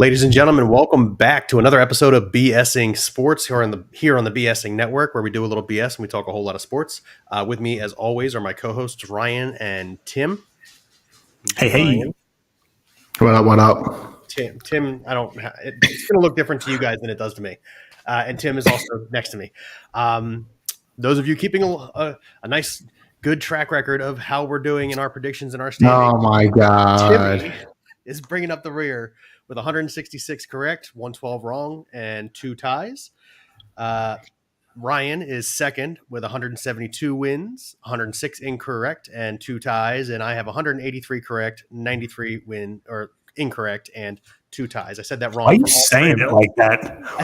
Ladies and gentlemen, welcome back to another episode of BSing Sports here on the BSing Network, where we do a little BS and we talk a whole lot of sports. With me, as always, are my co-hosts Ryan and Tim. Hey, Ryan. What up? Tim, it's going to look different to you guys than it does to me. And Tim is also next to me. Those of you keeping a nice, good track record of how we're doing in our predictions and our standings. Oh my God! Timmy is bringing up the rear with 166 correct, 112 wrong, and 2 ties. Ryan is second with 172 wins, 106 incorrect, and 2 ties. And I have 183 correct, 93 incorrect, and 2 ties. I said that wrong. Why are you saying it like that? I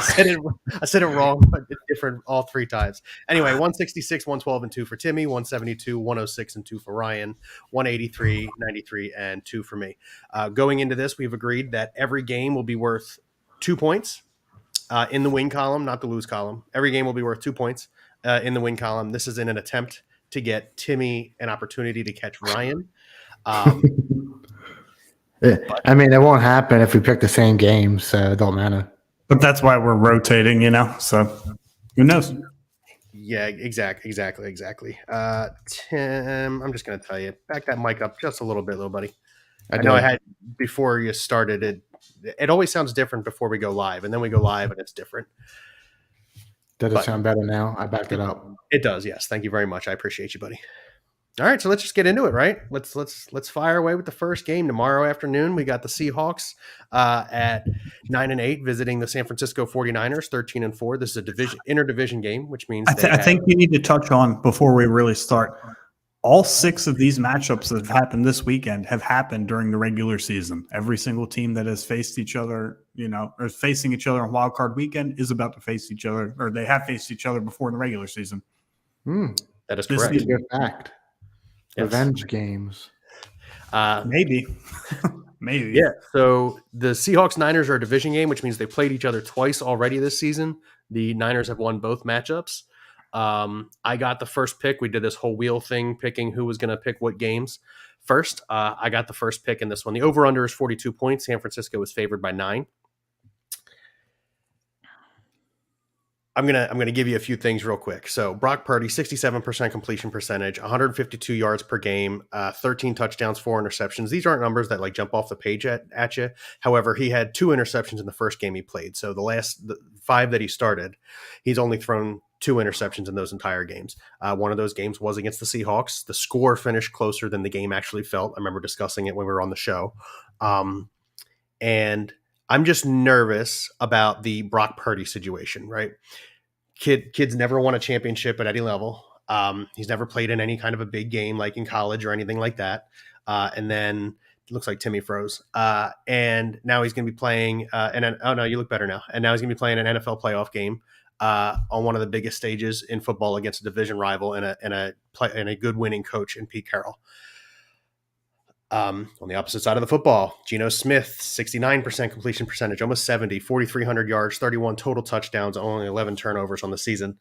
said it wrong, but it's different all 3 times. Anyway, 166, 112, and 2 for Timmy, 172, 106, and 2 for Ryan, 183, 93, and 2 for me. Going into this, we've agreed that every game will be worth 2 points in the win column, not the lose column. Every game will be worth 2 points in the win column. This is in an attempt to get Timmy an opportunity to catch Ryan. I mean, it won't happen if we pick the same game, so it don't matter. But that's why we're rotating, so who knows? Yeah, exactly. Tim, I'm just going to tell you, back that mic up just a little bit, little buddy. I know I had before you started. It always sounds different before we go live, and then we go live and it's different. Does it sound better now? I backed it up. It does, yes. Thank you very much. I appreciate you, buddy. All right, so let's just get into it, right? Let's fire away with the first game tomorrow afternoon. We got the Seahawks at 9-8 visiting the San Francisco 49ers, 13-4. This is a interdivision game, which means I think you need to touch on before we really start. All 6 of these matchups that have happened this weekend have happened during the regular season. Every single team that has faced each other, or facing each other on Wild Card Weekend is about to face each other, or they have faced each other before in the regular season. That is correct. This is a good fact. Yes. Revenge games. Maybe. Yeah. So the Seahawks-Niners are a division game, which means they played each other twice already this season. The Niners have won both matchups. I got the first pick. We did this whole wheel thing, picking who was going to pick what games first. I got the first pick in this one. The over-under is 42 points. San Francisco is favored by 9. I'm gonna give you a few things real quick. So Brock Purdy, 67% completion percentage, 152 yards per game, 13 touchdowns, 4 interceptions. These aren't numbers that jump off the page at you. However, he had 2 interceptions in the first game he played. So the 5 that he started, he's only thrown 2 interceptions in those entire games. One of those games was against the Seahawks. The score finished closer than the game actually felt. I remember discussing it when we were on the show. And I'm just nervous about the Brock Purdy situation, right? Kid's never won a championship at any level. He's never played in any kind of a big game like in college or anything like that. And then it looks like Timmy froze. And now he's going to be playing oh no, you look better now. And now he's going to be playing an NFL playoff game on one of the biggest stages in football against a division rival and a good winning coach in Pete Carroll. On the opposite side of the football, Geno Smith, 69% completion percentage, almost 70, 4,300 yards, 31 total touchdowns, only 11 turnovers on the season.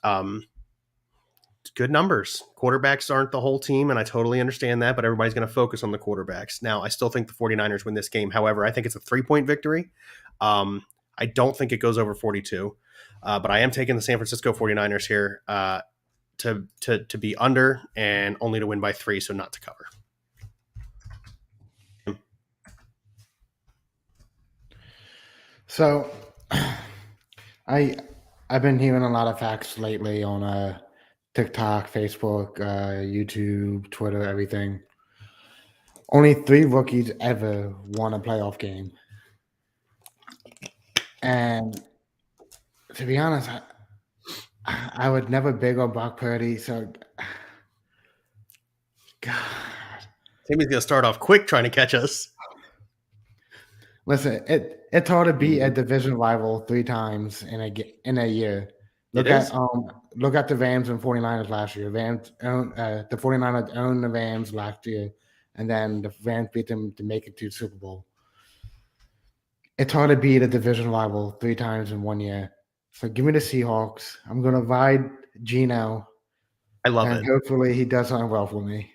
Good numbers. Quarterbacks aren't the whole team, and I totally understand that, but everybody's going to focus on the quarterbacks. Now, I still think the 49ers win this game. However, I think it's a 3-point victory. I don't think it goes over 42, but I am taking the San Francisco 49ers here to be under and only to win by 3, so not to cover. So, I've been hearing a lot of facts lately on TikTok, Facebook, YouTube, Twitter, everything. Only 3 rookies ever won a playoff game, and to be honest, I would never big on Brock Purdy. So, God, Timmy's gonna start off quick trying to catch us. Listen, it's hard to beat a division rival 3 times in a year. Look at the Rams and 49ers last year. The 49ers owned the Rams last year, and then the Rams beat them to make it to the Super Bowl. It's hard to beat a division rival 3 times in 1 year. So give me the Seahawks. I'm going to ride Geno. I love it. Hopefully he does something well for me.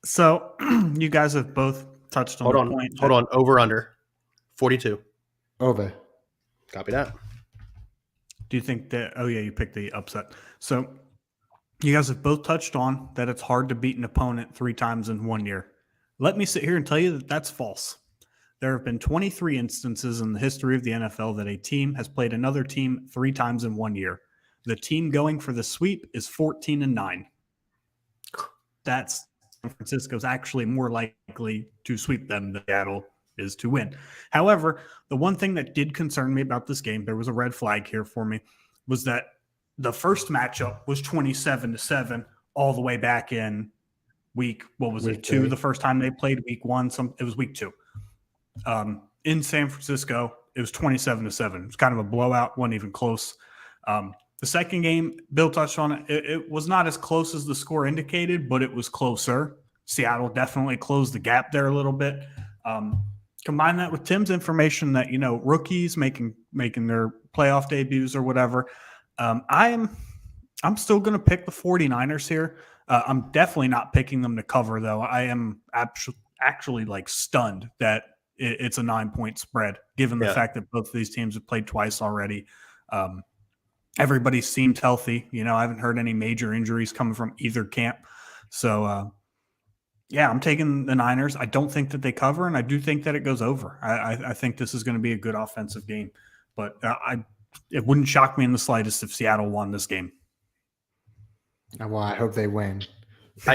So you guys have both touched on the point. Hold on. Over under. 42. Over. Copy that. Do you think that? Oh yeah, you picked the upset. So you guys have both touched on that it's hard to beat an opponent 3 times in 1 year. Let me sit here and tell you that that's false. There have been 23 instances in the history of the NFL that a team has played another team 3 times in 1 year. The team going for the sweep is 14-9. That's San Francisco's actually more likely to sweep them than Seattle is to win. However, the one thing that did concern me about this game, there was a red flag here for me, was that the first matchup was 27-7 all the way back in week 2, the first time they played week 1. It was week 2. In San Francisco, it was 27-7. It was kind of a blowout, wasn't even close. The second game, Bill touched on it. It was not as close as the score indicated, but it was closer. Seattle definitely closed the gap there a little bit. Combine that with Tim's information that, rookies making their playoff debuts or whatever. I'm still going to pick the 49ers here. I'm definitely not picking them to cover, though. I am actually stunned that it's a 9-point spread, given the fact that both of these teams have played twice already. Everybody seemed healthy. I haven't heard any major injuries coming from either camp. So, I'm taking the Niners. I don't think that they cover, and I do think that it goes over. I think this is going to be a good offensive game. But it wouldn't shock me in the slightest if Seattle won this game. Well, I hope they win. For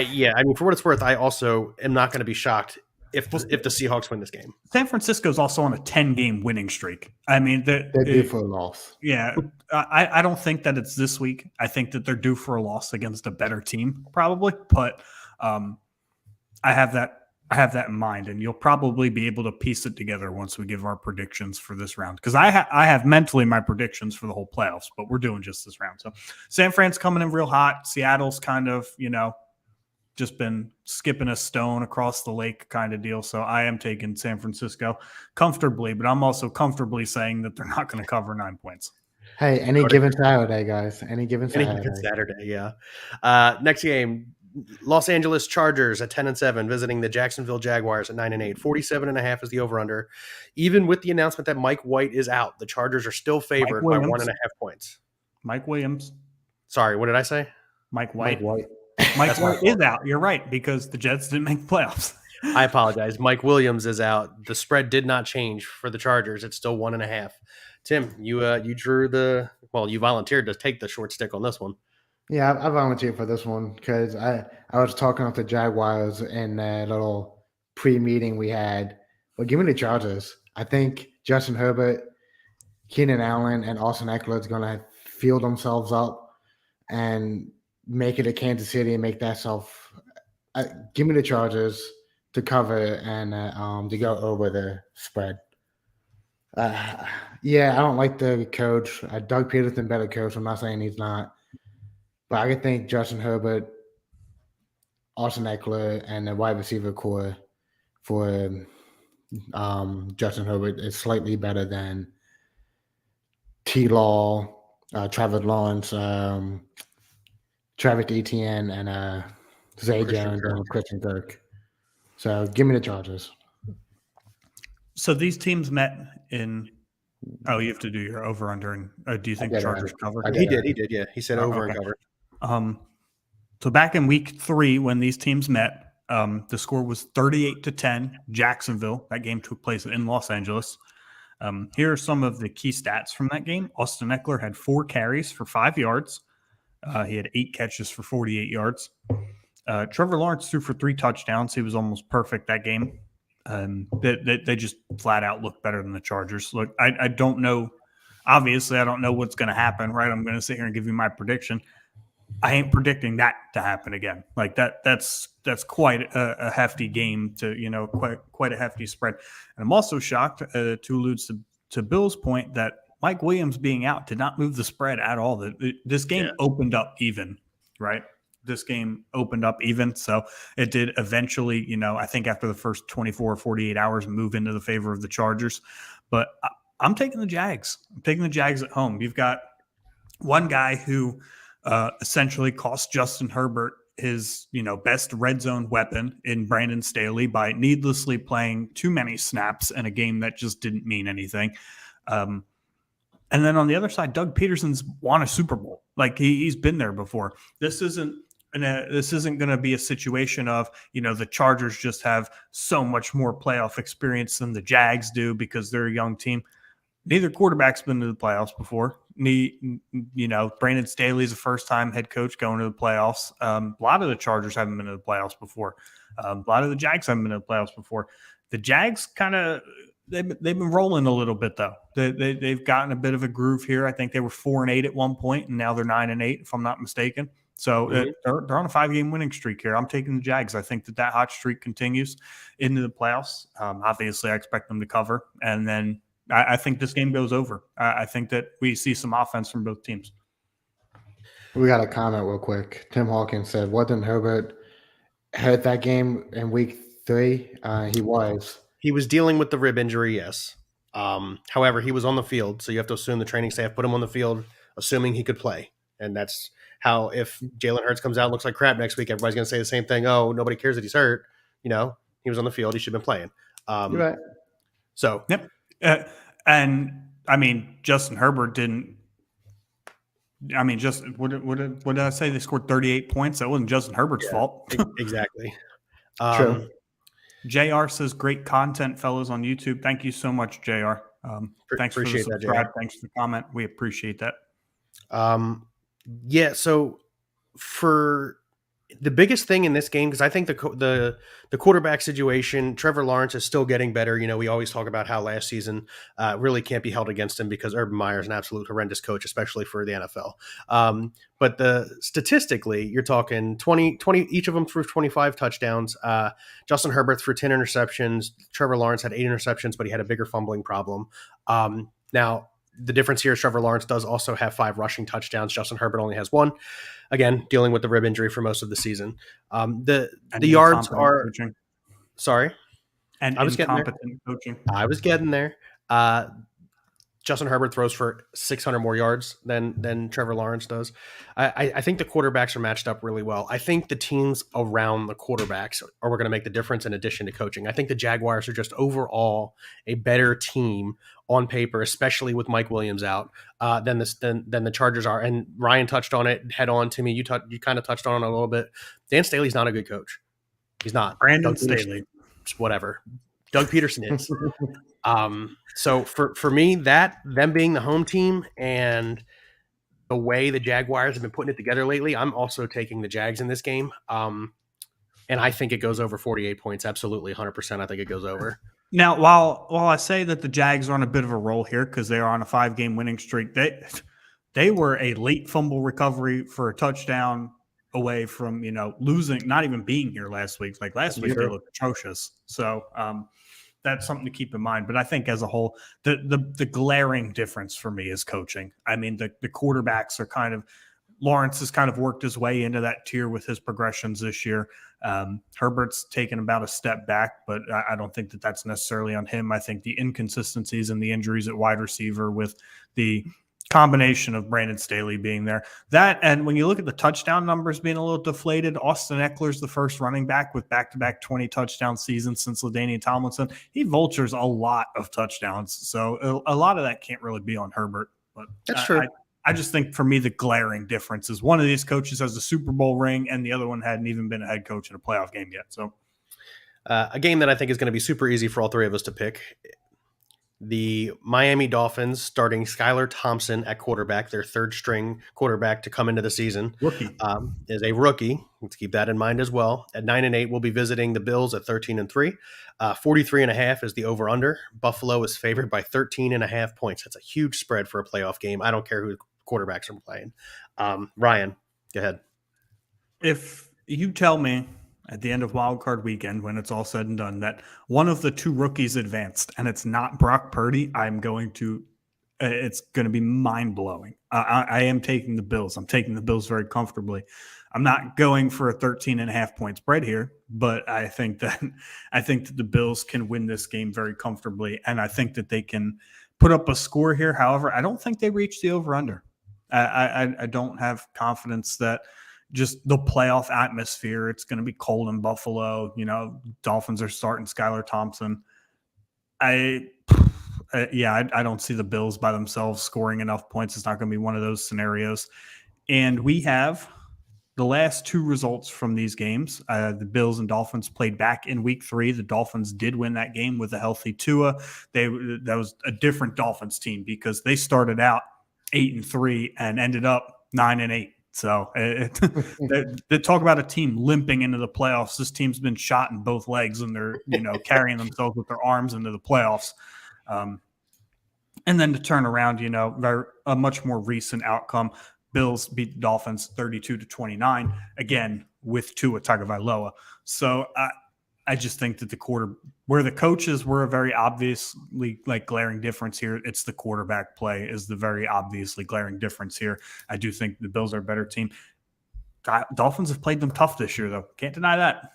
what it's worth, I also am not going to be shocked if the Seahawks win this game. San Francisco's also on a 10-game winning streak. I mean, they're due for a loss. Yeah, I don't think that it's this week. I think that they're due for a loss against a better team, probably. But I have that in mind, and you'll probably be able to piece it together once we give our predictions for this round. Because I have mentally my predictions for the whole playoffs, but we're doing just this round. So San Fran's coming in real hot. Seattle's kind of, just been skipping a stone across the lake kind of deal. So I am taking San Francisco comfortably, but I'm also comfortably saying that they're not going to cover 9 points. Hey, any given Saturday, guys. Any given Saturday, yeah. Next game, Los Angeles Chargers at 10-7, visiting the Jacksonville Jaguars at 9-8. 47.5 is the over/under. Even with the announcement that Mike White is out, the Chargers are still favored by 1.5 points. Mike Williams. Sorry, what did I say? Mike White is out. You're right, because the Jets didn't make playoffs. I apologize. Mike Williams is out. The spread did not change for the Chargers. It's still 1.5. Tim, you you volunteered to take the short stick on this one. Yeah, I volunteered for this one because I was talking with the Jaguars in that little pre-meeting we had. But give me the Chargers. I think Justin Herbert, Keenan Allen, and Austin Eckler is going to field themselves up and make it to Kansas City and make that give me the Chargers to cover and to go over the spread. I don't like the coach. Doug Peterson, better coach. I'm not saying he's not. But I think Justin Herbert, Austin Eckler, and the wide receiver core for Justin Herbert is slightly better than T. Law, Trevor Lawrence, Travis Etienne, and Zay Jones and Christian Kirk. So give me the Chargers. So these teams met in – you have to do your over-under. And do you think the Chargers covered? He did, yeah. He said over and cover. So back in week 3 when these teams met, the score was 38-10, Jacksonville. That game took place in Los Angeles. Here are some of the key stats from that game. Austin Eckler had 4 carries for 5 yards. He had 8 catches for 48 yards. Trevor Lawrence threw for 3 touchdowns. He was almost perfect that game. They just flat out look better than the Chargers. Look, I don't know. Obviously, I don't know what's going to happen, right? I'm going to sit here and give you my prediction. I ain't predicting that to happen again. Like that's quite a hefty game to, quite a hefty spread. And I'm also shocked to allude to Bill's point that Mike Williams being out did not move the spread at all. This game opened up even, right? This game opened up even. So it did eventually, I think after the first 24 or 48 hours, move into the favor of the Chargers. But I'm taking the Jags. I'm taking the Jags at home. You've got one guy who essentially cost Justin Herbert his, best red zone weapon in Brandon Staley by needlessly playing too many snaps in a game that just didn't mean anything. And then on the other side, Doug Peterson's won a Super Bowl. Like he's been there before. This isn't going to be a situation of, the Chargers just have so much more playoff experience than the Jags do because they're a young team. Neither quarterback's been to the playoffs before. Brandon Staley's a first-time head coach going to the playoffs. A lot of the Chargers haven't been to the playoffs before. A lot of the Jags haven't been to the playoffs before. The Jags kind of they've been rolling a little bit though. They've gotten a bit of a groove here. I think they were 4-8 at one point, and now they're 9-8, if I'm not mistaken. So they're on a 5-game winning streak here. I'm taking the Jags. I think that hot streak continues into the playoffs. Obviously, I expect them to cover, and then I think this game goes over. I think that we see some offense from both teams. We got a comment real quick. Tim Hawkins said, wasn't Herbert hurt that game in week 3? He was. He was dealing with the rib injury, yes. However, he was on the field, so you have to assume the training staff put him on the field, assuming he could play. And that's how, if Jalen Hurts comes out and looks like crap next week, everybody's going to say the same thing. Oh, nobody cares that he's hurt. He was on the field. He should have been playing. You're right. So, yep. And I mean, Justin Herbert didn't. I mean, what did I say? They scored 38 points. That wasn't Justin Herbert's fault. Exactly. True. JR says, great content, fellas, on YouTube. Thank you so much, JR. Thanks for the subscribe. Thanks for the comment. We appreciate that. Yeah. So for the biggest thing in this game, because I think the quarterback situation, Trevor Lawrence is still getting better. We always talk about how last season really can't be held against him because Urban Meyer is an absolute horrendous coach, especially for the NFL. But statistically, you're talking 20, each of them threw 25 touchdowns. Justin Herbert threw 10 interceptions. Trevor Lawrence had 8 interceptions, but he had a bigger fumbling problem. Now, the difference here is Trevor Lawrence does also have 5 rushing touchdowns. Justin Herbert only has 1. Again, dealing with the rib injury for most of the season. The yards are coaching. Sorry, and I was incompetent coaching. I was getting there. Justin Herbert throws for 600 more yards than Trevor Lawrence does. I think the quarterbacks are matched up really well. I think the teams around the quarterbacks are going to make the difference in addition to coaching. I think the Jaguars are just overall a better team on paper, especially with Mike Williams out, than the Chargers are. And Ryan touched on it head on. Timmy, you kind of touched on it a little bit. Dan Staley's not a good coach. He's not. Brandon Staley. Whatever. Doug Peterson is. So for me, them being the home team and the way the Jaguars have been putting it together lately, I'm also taking the Jags in this game. And I think it goes over 48 points. Absolutely. 100%. I think it goes over. Now, while I say that the Jags are on a bit of a roll here because they are on a 5-game winning streak, they were a late fumble recovery for a touchdown away from, losing, not even being here last week. Like last week, they looked atrocious. So that's something to keep in mind. But I think as a whole, the glaring difference for me is coaching. I mean, the quarterbacks are Lawrence has kind of worked his way into that tier with his progressions this year. Herbert's taken about a step back, but I don't think that that's necessarily on him. I think the inconsistencies and the injuries at wide receiver with the combination of Brandon Staley being there. That, and when you look at the touchdown numbers being a little deflated, Austin Eckler's the first running back with back-to-back 20 touchdown seasons since LaDainian Tomlinson. He vultures a lot of touchdowns, so a lot of that can't really be on Herbert. But that's true. I just think for me the glaring difference is one of these coaches has a Super Bowl ring and the other one hadn't even been a head coach in a playoff game yet. So a game that I think is going to be super easy for all three of us to pick. The Miami Dolphins starting Skylar Thompson at quarterback, their third string quarterback to come into the season, is a rookie. Let's keep that in mind as well. At 9-8, we'll be visiting the Bills at 13-3. 43.5 is the over-under. Buffalo is favored by 13.5 points. That's a huge spread for a playoff game. I don't care who quarterbacks are playing. Ryan, go ahead. If you tell me at the end of Wild Card Weekend, when it's all said and done, that one of the two rookies advanced and it's not Brock Purdy, it's going to be mind-blowing. I am taking the Bills. I'm taking the Bills very comfortably. I'm not going for a 13.5 point spread here, but I think that the Bills can win this game very comfortably, and I think that they can put up a score here. However, I don't think they reach the over-under. I don't have confidence that just the playoff atmosphere. It's going to be cold in Buffalo. Dolphins are starting Skylar Thompson. I don't see the Bills by themselves scoring enough points. It's not going to be one of those scenarios. And we have the last two results from these games. The Bills and Dolphins played back in week 3. The Dolphins did win that game with a healthy Tua. That was a different Dolphins team because they started out 8-3 and ended up 9-8. So they talk about a team limping into the playoffs. This team's been shot in both legs, and they're carrying themselves with their arms into the playoffs. And then to turn around, a much more recent outcome. Bills beat the Dolphins 32-29, again, with Tua Tagovailoa. So I just think that where the coaches were a very obviously glaring difference here, it's the quarterback play is the very obviously glaring difference here. I do think the Bills are a better team. Dolphins have played them tough this year, though. Can't deny that.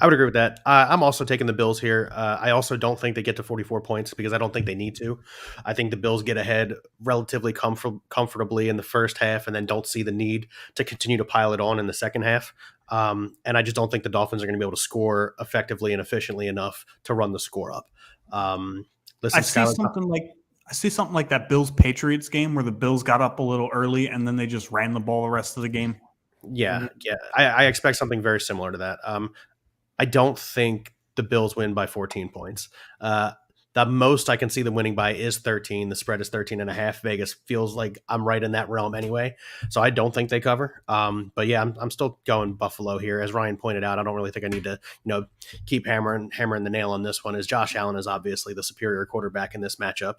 I would agree with that. I'm also taking the Bills here. I also don't think they get to 44 points because I don't think they need to. I think the Bills get ahead relatively comfortably in the first half and then don't see the need to continue to pile it on in the second half. And I just don't think the Dolphins are going to be able to score effectively and efficiently enough to run the score up. I see something like that Bills-Patriots game where the Bills got up a little early and then they just ran the ball the rest of the game. Yeah. I expect something very similar to that. I don't think the Bills win by 14 points. The most I can see them winning by is 13. The spread is 13.5. Vegas feels like I'm right in that realm anyway. So I don't think they cover. But yeah, I'm still going Buffalo here. As Ryan pointed out, I don't really think I need to, keep hammering the nail on this one. As Josh Allen is obviously the superior quarterback in this matchup.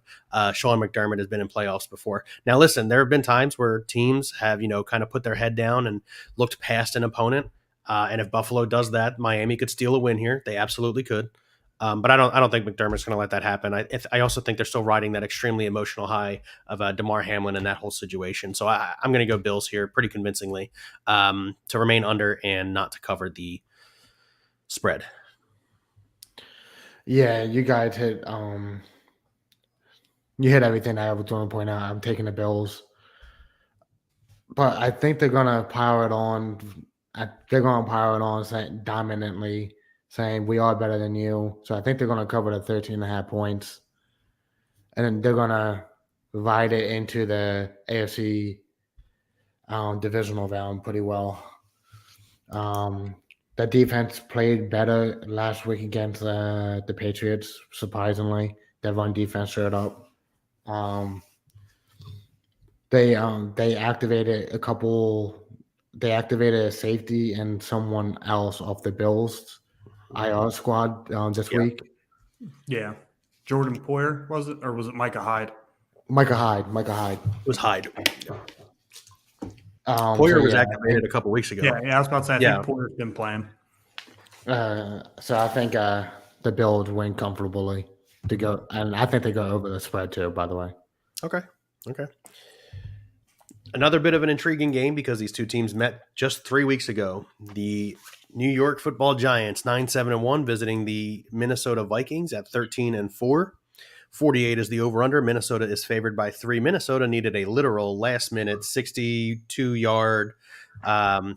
Sean McDermott has been in playoffs before. Now listen, there have been times where teams have, kind of put their head down and looked past an opponent. And if Buffalo does that, Miami could steal a win here. They absolutely could. But I don't think McDermott's going to let that happen. I also think they're still riding that extremely emotional high of DeMar Hamlin and that whole situation. So I'm going to go Bills here pretty convincingly to remain under and not to cover the spread. Yeah, you guys hit everything I was going to point out. I'm taking the Bills, but I think they're going to power it on. Dominantly, saying we are better than you. So I think they're going to cover the 13.5 points. And then they're going to ride it into the AFC divisional round pretty well. The defense played better last week against the Patriots, surprisingly. Their run defense showed up. They activated a safety and someone else off the Bills IR squad this week. Yeah. Jordan Poyer, was it? Or was it Micah Hyde? Micah Hyde. It was Hyde. Poyer was activated a couple weeks ago. Yeah, I was about to say, I think Poyer's been playing. So I think the Bills win comfortably to go. And I think they go over the spread too, by the way. Okay. Another bit of an intriguing game because these two teams met just 3 weeks ago. The New York Football Giants, 9-7-1, visiting the Minnesota Vikings at 13-4. 48 is the over-under. Minnesota is favored by 3. Minnesota needed a literal last-minute 62-yard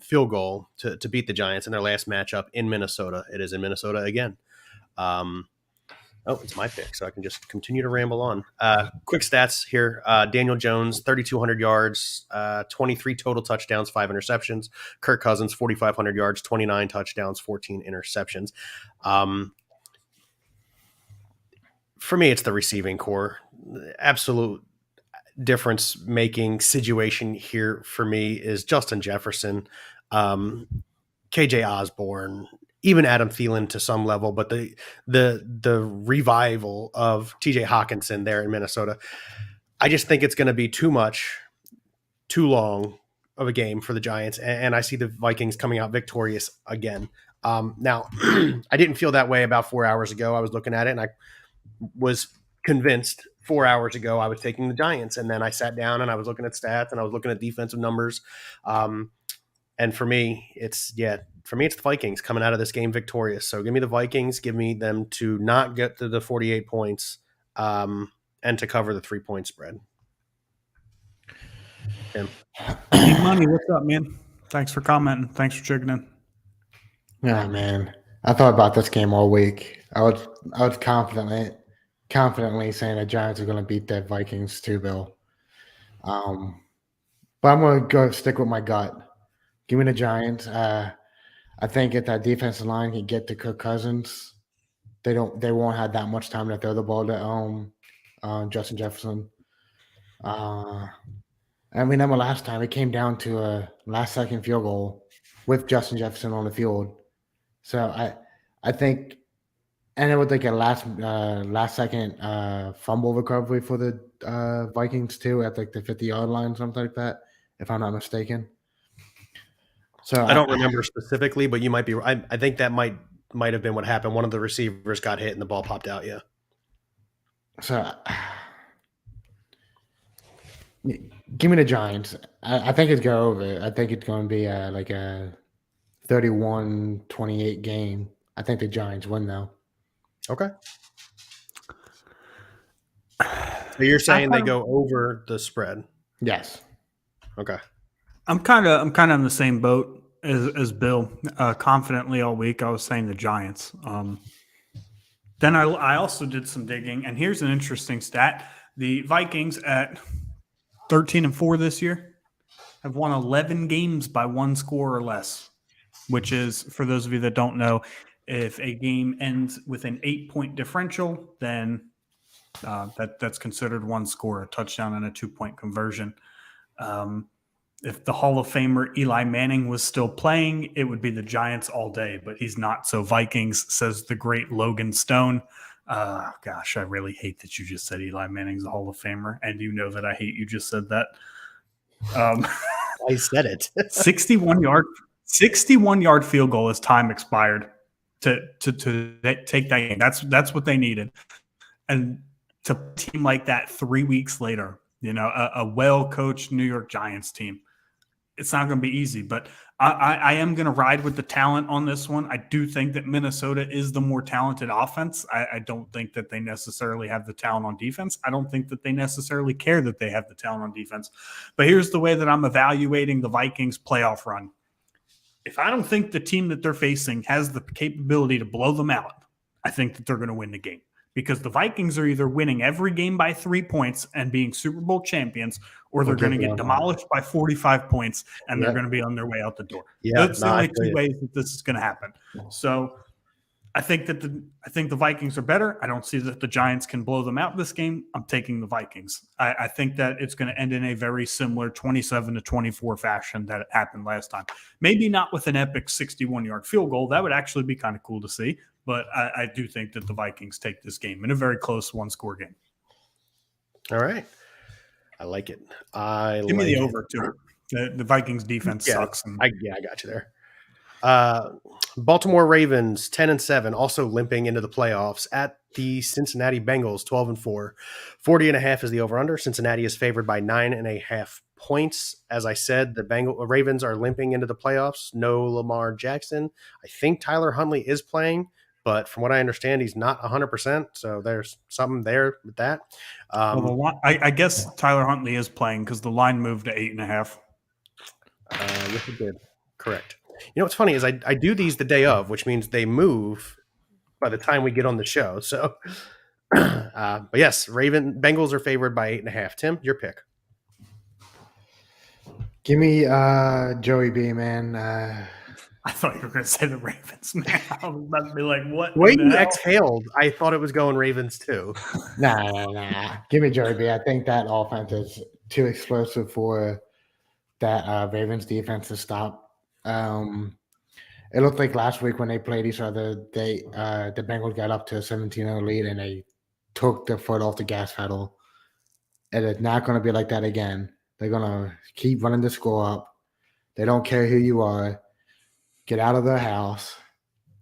field goal to beat the Giants in their last matchup in Minnesota. It is in Minnesota again. It's my pick, so I can just continue to ramble on. Quick stats here. Daniel Jones, 3,200 yards, 23 total touchdowns, 5 interceptions. Kirk Cousins, 4,500 yards, 29 touchdowns, 14 interceptions. For me, it's the receiving core. Absolute difference-making situation here for me is Justin Jefferson, KJ Osborne, even Adam Thielen to some level, but the revival of TJ Hawkinson there in Minnesota, I just think it's going to be too long of a game for the Giants, and I see the Vikings coming out victorious again. Now, I didn't feel that way about 4 hours ago. I was looking at it, and I was convinced 4 hours ago I was taking the Giants, and then I sat down and I was looking at stats and I was looking at defensive numbers. And for me, it's the Vikings coming out of this game victorious. So give me the Vikings, give me them to not get to the 48 points and to cover the 3-point spread. Hey, Money, what's up, man? Thanks for commenting. Thanks for checking in. Yeah, man. I thought about this game all week. I was confidently saying the Giants are going to beat the Vikings too, Bill. But I'm going to go stick with my gut. Give me the Giants. I think if that defensive line can get to Kirk Cousins, they won't have that much time to throw the ball to Justin Jefferson. I remember last time it came down to a last-second field goal with Justin Jefferson on the field. So I think, and it was like a last-second fumble recovery for the Vikings too at like the 50-yard line, something like that, if I'm not mistaken. So I don't remember specifically, but you might be. I think that might have been what happened. One of the receivers got hit and the ball popped out. Yeah. So give me the Giants. I think it's go over. I think it's going to be like a 31-28 game. I think the Giants win though. Okay. So you're saying they go over the spread? Yes. Okay. I'm kind of in the same boat as Bill. Confidently all week, I was saying the Giants. Then I also did some digging, and here's an interesting stat: the Vikings at 13-4 this year have won 11 games by one score or less, which is, for those of you that don't know, if a game ends with an 8-point differential, then that's considered one score, a touchdown and a 2-point conversion. If the Hall of Famer Eli Manning was still playing, it would be the Giants all day, but he's not. So Vikings, says the great Logan Stone. Gosh, I really hate that you just said Eli Manning's a Hall of Famer, and you know that I hate you just said that. I said it. 61-yard field goal as time expired to take that game. That's what they needed. And to a team like that 3 weeks later, a well-coached New York Giants team, it's not going to be easy, but I am going to ride with the talent on this one. I do think that Minnesota is the more talented offense. I don't think that they necessarily have the talent on defense. I don't think that they necessarily care that they have the talent on defense. But here's the way that I'm evaluating the Vikings playoff run. If I don't think the team that they're facing has the capability to blow them out, I think that they're going to win the game. Because the Vikings are either winning every game by 3 points and being Super Bowl champions, or they're going to get demolished by 45 points and they're going to be on their way out the door. That's the only two ways that this is going to happen. So I think that the Vikings are better. I don't see that the Giants can blow them out this game. I'm taking the Vikings. I think that it's going to end in a very similar 27-24 fashion that happened last time. Maybe not with an epic 61-yard field goal. That would actually be kind of cool to see. But I do think that the Vikings take this game in a very close one-score game. All right. I like it. Give me the over, too. The Vikings defense sucks. I got you there. Baltimore Ravens 10-7, also limping into the playoffs at the Cincinnati Bengals 12-4. 40.5 is the over-under. Cincinnati is favored by 9.5 points. As I said, the Ravens are limping into the playoffs. No Lamar Jackson. I think Tyler Huntley is playing, but from what I understand, he's not 100%. So there's something there with that. I guess Tyler Huntley is playing because the line moved to 8.5. Yes, it did. Correct. What's funny is I do these the day of, which means they move by the time we get on the show. So, but yes, Bengals are favored by 8.5. Tim, your pick. Give me Joey B, man. I thought you were going to say the Ravens, man. I was about to be like, what? Wait, you exhaled. I thought it was going Ravens too. Nah. Give me Joey B. I think that offense is too explosive for that Ravens defense to stop. It looked like last week when they played each other, the Bengals got up to a 17-0 lead and they took their foot off the gas pedal. And it's not going to be like that again. They're going to keep running the score up. They don't care who you are. Get out of their house.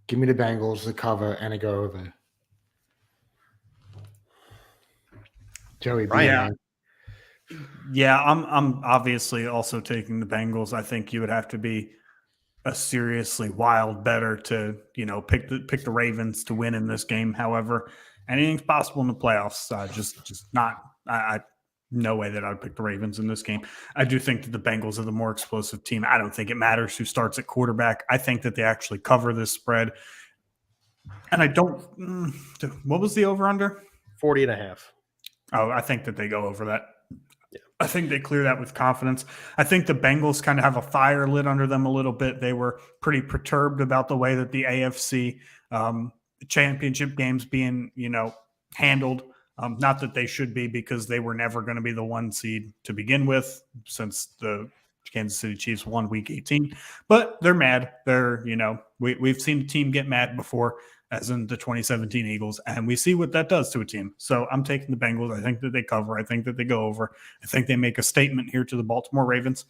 Give me the Bengals to cover and a go over. Joey B. Yeah, I'm obviously also taking the Bengals. I think you would have to be a seriously wild better to, pick the Ravens to win in this game. However, anything's possible in the playoffs. Just not. No way that I would pick the Ravens in this game. I do think that the Bengals are the more explosive team. I don't think it matters who starts at quarterback. I think that they actually cover this spread. And I don't what was the over-under? 40.5. Oh, I think that they go over that. Yeah. I think they clear that with confidence. I think the Bengals kind of have a fire lit under them a little bit. They were pretty perturbed about the way that the AFC championship games being, handled. Not that they should be, because they were never going to be the 1 seed to begin with, since the Kansas City Chiefs won Week 18. But they're mad. They're, we've seen a team get mad before, as in the 2017 Eagles, and we see what that does to a team. So I'm taking the Bengals. I think that they cover. I think that they go over. I think they make a statement here to the Baltimore Ravens.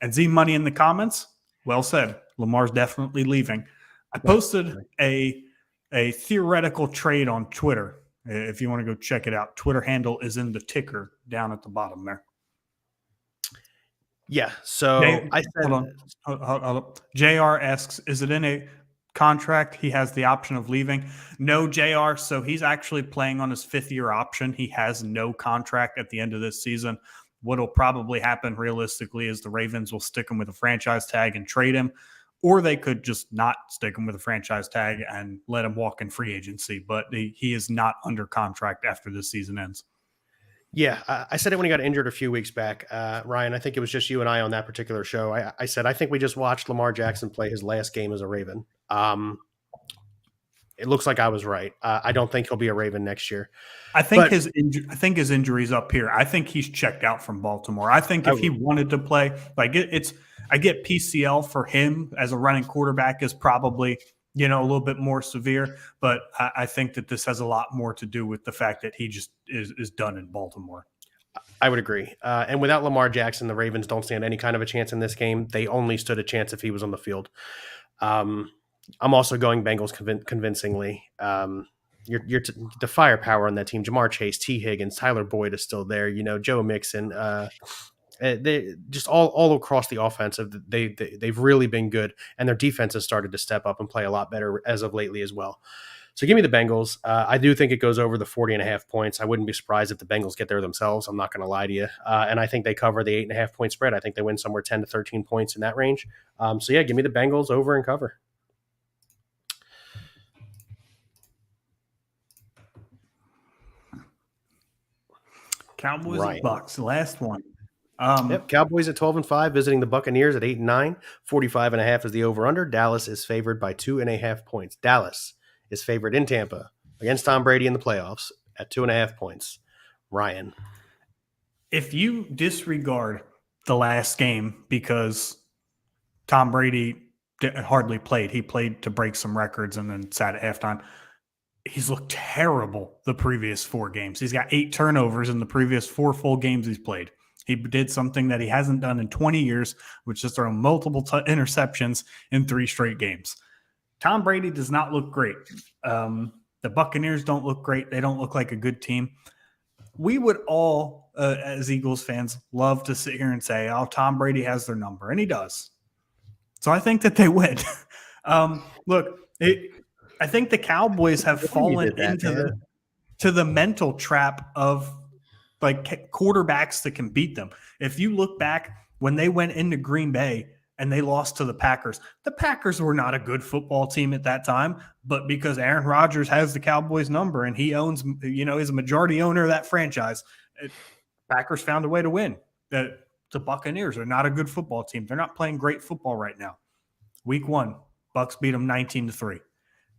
And Z Money in the comments, well said. Lamar's definitely leaving. I posted a theoretical trade on Twitter. If you want to go check it out, Twitter handle is in the ticker down at the bottom there. Yeah. So I said, hold on. JR asks, is it in a contract? He has the option of leaving. No, JR. So he's actually playing on his 5th-year option. He has no contract at the end of this season. What'll probably happen realistically is the Ravens will stick him with a franchise tag and trade him, or they could just not stick him with a franchise tag and let him walk in free agency. But he is not under contract after this season ends. Yeah, I said it when he got injured a few weeks back. Ryan, I think it was just you and I on that particular show. I said, I think we just watched Lamar Jackson play his last game as a Raven. It looks like I was right. I don't think he'll be a Raven next year. I think his injury's up here. I think he's checked out from Baltimore. I think if he wanted to play, like I get PCL for him as a running quarterback is probably, a little bit more severe, but I think that this has a lot more to do with the fact that he just is done in Baltimore. I would agree. And without Lamar Jackson, the Ravens don't stand any kind of a chance in this game. They only stood a chance if he was on the field. I'm also going Bengals convincingly. The firepower on that team, Jamar Chase, T. Higgins, Tyler Boyd is still there. Joe Mixon, they just all across the offensive. They've really been good, and their defense has started to step up and play a lot better as of lately as well. So give me the Bengals. I do think it goes over the 40.5 points. I wouldn't be surprised if the Bengals get there themselves. I'm not going to lie to you. And I think they cover the 8.5 point spread. I think they win somewhere 10 to 13 points in that range. So yeah, give me the Bengals over and cover. Cowboys and Bucks, last one. Cowboys at 12-5, visiting the Buccaneers at 8-9. 45.5 is the over/under. Dallas is favored by 2.5 points. Dallas is favored in Tampa against Tom Brady in the playoffs at 2.5 points. Ryan, if you disregard the last game because Tom Brady hardly played, he played to break some records and then sat at halftime. He's looked terrible the previous 4 games. He's got 8 turnovers in the previous 4 full games he's played. He did something that he hasn't done in 20 years, which is throw multiple interceptions in 3 straight games. Tom Brady does not look great. The Buccaneers don't look great. They don't look like a good team. We would all, as Eagles fans, love to sit here and say, oh, Tom Brady has their number, and he does. So I think that they win. Look, I think the Cowboys have fallen into the mental trap of like quarterbacks that can beat them. If you look back when they went into Green Bay and they lost to the Packers were not a good football team at that time, but because Aaron Rodgers has the Cowboys number and he owns, is a majority owner of that franchise, Packers found a way to win. The Buccaneers are not a good football team. They're not playing great football right now. Week 1, Bucs beat them 19-3.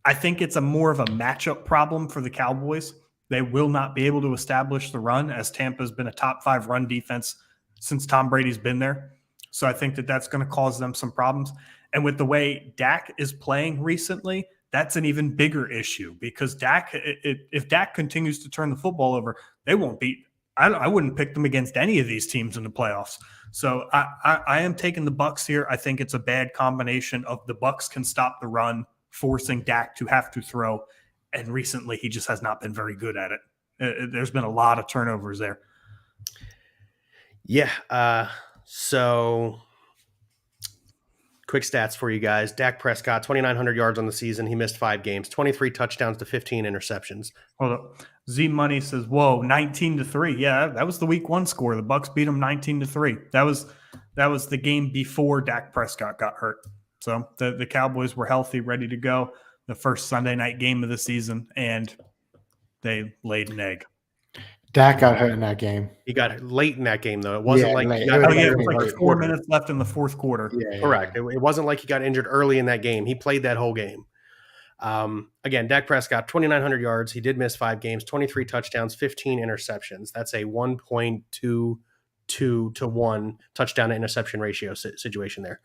I think it's more of a matchup problem for the Cowboys. They will not be able to establish the run, as Tampa's been a top 5 run defense since Tom Brady's been there. So I think that that's going to cause them some problems. And with the way Dak is playing recently, that's an even bigger issue because if Dak continues to turn the football over, they won't beat. I wouldn't pick them against any of these teams in the playoffs. So I am taking the Bucs here. I think it's a bad combination of the Bucs can stop the run, forcing Dak to have to throw. And recently, he just has not been very good at it. There's been a lot of turnovers there. Yeah. So quick stats for you guys. Dak Prescott, 2,900 yards on the season. He missed 5 games, 23 touchdowns to 15 interceptions. Hold up. Z Money says, "Whoa, 19-3." Yeah, that was the week 1 score. The Bucks beat them 19-3. That was the game before Dak Prescott got hurt. So the Cowboys were healthy, ready to go. The first Sunday night game of the season, and they laid an egg. Dak got hurt in that game. He got late in that game, though. It wasn't like he late. got It was like 4 minutes left in the fourth quarter. Yeah, correct. It wasn't like he got injured early in that game. He played that whole game. Again, Dak Prescott, 2,900 yards. He did miss 5 games, 23 touchdowns, 15 interceptions. That's a 1.22 to 1 touchdown to interception ratio situation there.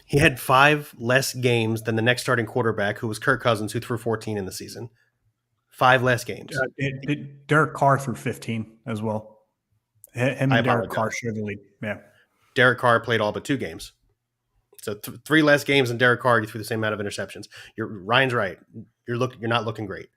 He had 5 less games than the next starting quarterback, who was Kirk Cousins, who threw 14 in the season. 5 less games. Derek Carr threw 15 as well. Him and Derek Carr share the lead. Yeah. Derek Carr played all but 2 games. So 3 less games than Derek Carr, you threw the same amount of interceptions. Ryan's right. You're not looking great.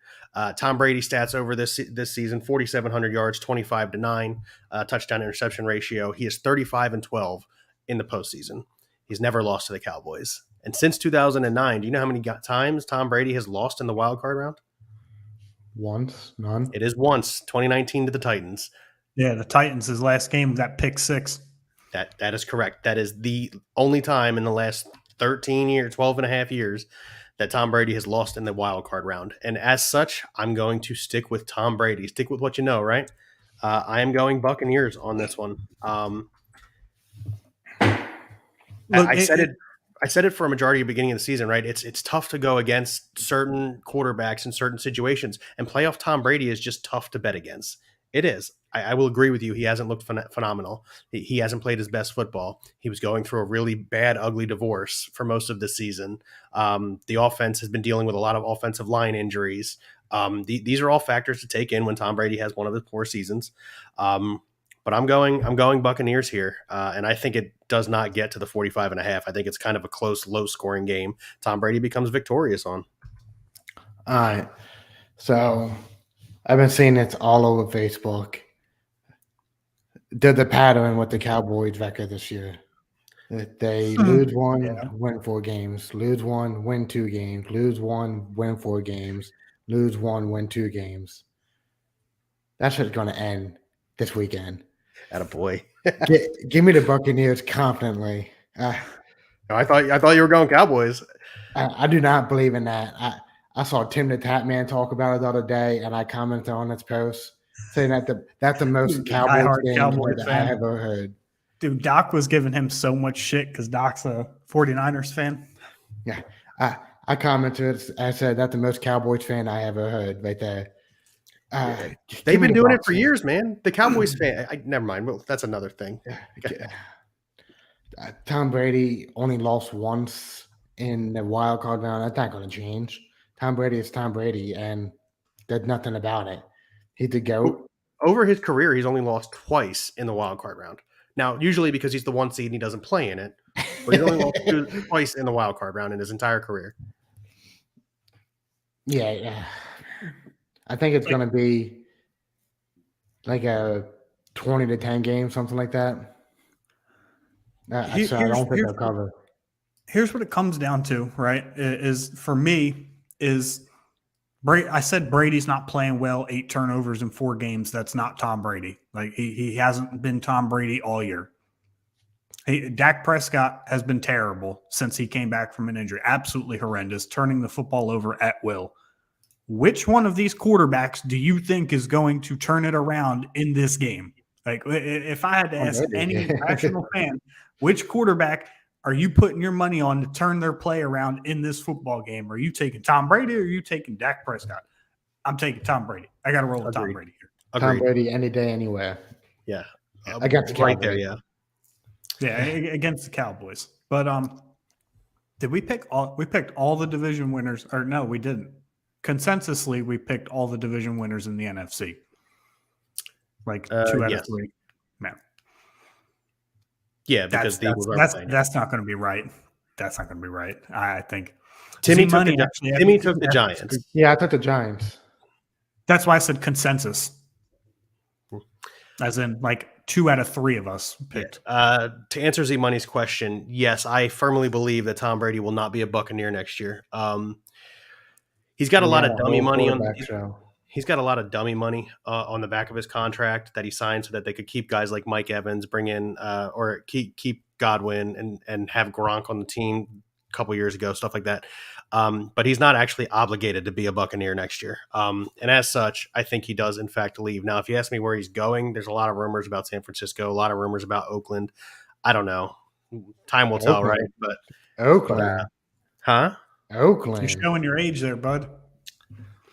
Tom Brady stats over this season: 4,700 yards, 25-9 touchdown interception ratio. He is 35-12 in the postseason. He's never lost to the Cowboys. And since 2009, do you know how many times Tom Brady has lost in the wild card round? Once, none. It is once, 2019 to the Titans. Yeah, the Titans, his last game, that pick 6. That is correct. That is the only time in the last 12 and a half years that Tom Brady has lost in the wild card round. And as such, I'm going to stick with Tom Brady. Stick with what you know, right? I am going Buccaneers on this one. I said it for a majority of the beginning of the season, right? It's tough to go against certain quarterbacks in certain situations, and playoff Tom Brady is just tough to bet against. It is. I will agree with you. He hasn't looked phenomenal. He hasn't played his best football. He was going through a really bad, ugly divorce for most of the season. The offense has been dealing with a lot of offensive line injuries. These are all factors to take in when Tom Brady has one of his poor seasons. But I'm going Buccaneers here, and I think it does not get to the 45.5. I think it's kind of a close, low-scoring game. Tom Brady becomes victorious on. All right. So I've been seeing it all over Facebook. The pattern with the Cowboys record this year. They lose 1, win 4 games. Lose 1, win 2 games. Lose 1, win 4 games. Lose 1, win 2 games. That's what's going to end this weekend. Attaboy. Give me the Buccaneers confidently. I thought you were going Cowboys. I do not believe in that. I saw Tim the Tap Man talk about it the other day, and I commented on his post saying that's the most Cowboys thing that I ever heard. Dude, Doc was giving him so much shit because Doc's a 49ers fan. Yeah. I commented, I said that's the most Cowboys fan I ever heard right there. They've been doing it for years, man. The Cowboys fan. Never mind. Well, that's another thing. Tom Brady only lost once in the wild card round. That's not going to change. Tom Brady is Tom Brady, and there's nothing about it. He's the GOAT. Over his career, he's only lost twice in the wild card round. Now, usually because he's the 1 seed and he doesn't play in it, but he's only lost twice in the wild card round in his entire career. Yeah. I think it's going to be like a 20-10 game, something like that. I don't think they'll cover. Here's what it comes down to, right? Is for me is I said Brady's not playing well. 8 turnovers in 4 games. That's not Tom Brady. Like he hasn't been Tom Brady all year. Dak Prescott has been terrible since he came back from an injury. Absolutely horrendous, turning the football over at will. Which one of these quarterbacks do you think is going to turn it around in this game? Like, if I had to ask any rational fan, which quarterback are you putting your money on to turn their play around in this football game? Are you taking Tom Brady or are you taking Dak Prescott? I'm taking Tom Brady. I got to roll with Tom Brady here. Tom Brady any day, anywhere. Yeah. I got the Cowboys. Right there, yeah. Yeah, against the Cowboys. But did we pick all? We picked all the division winners, or no, we didn't. Consensusly, we picked all the division winners in the NFC. Like 2 out of 3. Man. Yeah, because that's not going to be right. That's not going to be right. I think Timmy took the Giants. Yeah, I took the Giants. That's why I said consensus. As in, like 2 out of 3 of us picked. To answer Z Money's question, yes, I firmly believe that Tom Brady will not be a Buccaneer next year. He's got a lot of dummy money on. He's got a lot of dummy money on the back of his contract that he signed so that they could keep guys like Mike Evans, bring in or keep Godwin and have Gronk on the team a couple years ago, stuff like that. But he's not actually obligated to be a Buccaneer next year. And as such, I think he does, in fact, leave. Now, if you ask me where he's going, there's a lot of rumors about San Francisco, a lot of rumors about Oakland. I don't know. Time will tell, right? But Oakland. Oakland. You're showing your age there, bud.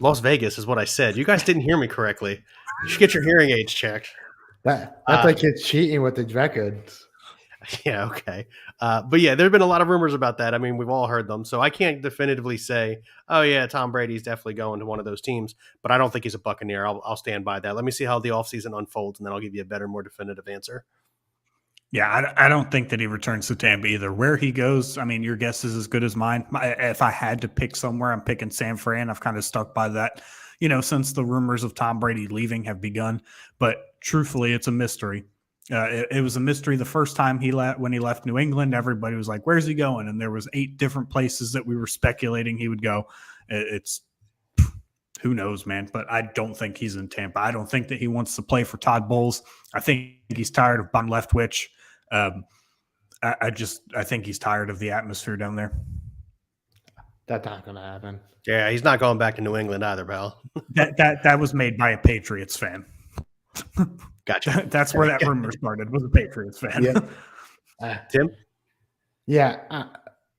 Las Vegas is what I said. You guys didn't hear me correctly. You should get your hearing aids checked. That's like it's cheating with the records. Yeah, okay. But yeah, there have been a lot of rumors about that. I mean, we've all heard them. So I can't definitively say, oh, yeah, Tom Brady's definitely going to one of those teams. But I don't think he's a Buccaneer. I'll stand by that. Let me see how the offseason unfolds, and then I'll give you a better, more definitive answer. Yeah, I don't think that he returns to Tampa either. Where he goes, I mean, your guess is as good as mine. If I had to pick somewhere, I'm picking San Fran. I've kind of stuck by that, since the rumors of Tom Brady leaving have begun. But truthfully, it's a mystery. It was a mystery the first time when he left New England. Everybody was like, "Where's he going?" And there was 8 different places that we were speculating he would go. It's who knows, man. But I don't think he's in Tampa. I don't think that he wants to play for Todd Bowles. I think he's tired of Bon Leftwich. I think he's tired of the atmosphere down there. That's not going to happen. Yeah, he's not going back to New England either, pal. That was made by a Patriots fan. Gotcha. That's where that rumor started, was a Patriots fan. Yeah. Tim? Yeah,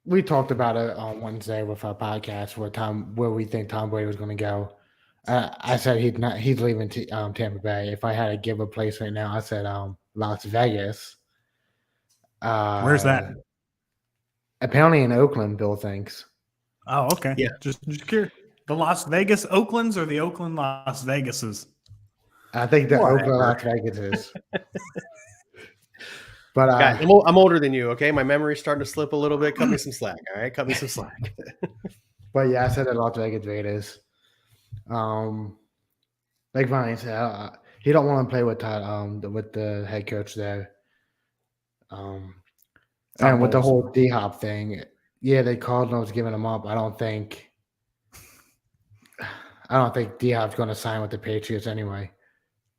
we talked about it on Wednesday with our podcast where we think Tom Brady was going to go. I said he's leaving Tampa Bay. If I had to give a place right now, I said Las Vegas. Where's that? Apparently in Oakland, Bill thinks. Oh, okay. Yeah. Just curious. The Las Vegas Oaklands or the Oakland Las Vegases? I think the Oakland Las Vegas is. But guys, I'm older than you, okay? My memory's starting to slip a little bit. Cut me some slack, all right? Cut me some slack. But yeah, I said the Las Vegas Raiders. Like Ryan said, he don't want to play with the head coach there. And with the whole D-Hop thing, yeah, the Cardinals giving him up. I don't think D-Hop's going to sign with the Patriots anyway.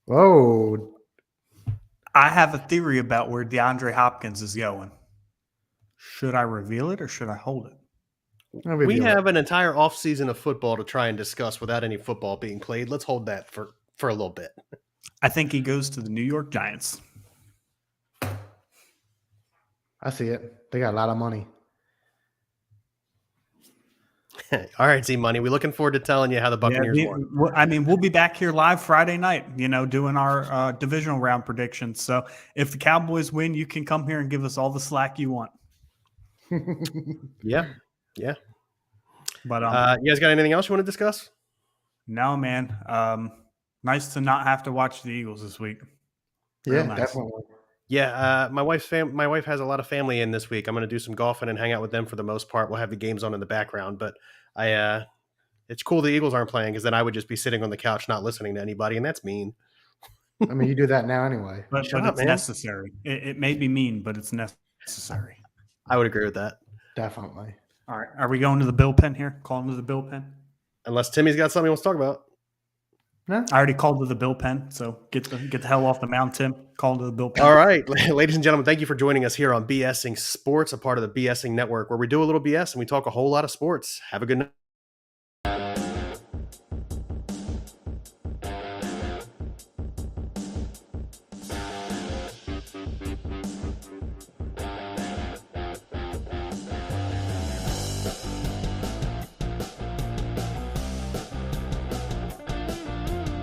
Whoa. I have a theory about where DeAndre Hopkins is going. Should I reveal it or should I hold it? We have an entire offseason of football to try and discuss without any football being played. Let's hold that for a little bit. I think he goes to the New York Giants. I see it. They got a lot of money. All right, Z Money. We're looking forward to telling you how the Buccaneers won. I mean, we'll be back here live Friday night, doing our divisional round predictions. So if the Cowboys win, you can come here and give us all the slack you want. Yeah. But you guys got anything else you want to discuss? No, man. Nice to not have to watch the Eagles this week. Real nice. Definitely. Yeah, my wife has a lot of family in this week. I'm going to do some golfing and hang out with them for the most part. We'll have the games on in the background, but it's cool the Eagles aren't playing because then I would just be sitting on the couch not listening to anybody, and that's mean. I mean, you do that now anyway. But it's necessary. It may be mean, but it's necessary. I would agree with that. Definitely. All right, are we going to the Bill Pen here? Calling to the Bill Pen? Unless Timmy's got something he wants to talk about. No. I already called to the Bill Pen, so get the hell off the mound, Tim. Call to the Bill Pen. All right, ladies and gentlemen, thank you for joining us here on BSing Sports, a part of the BSing Network, where we do a little BS and we talk a whole lot of sports. Have a good night.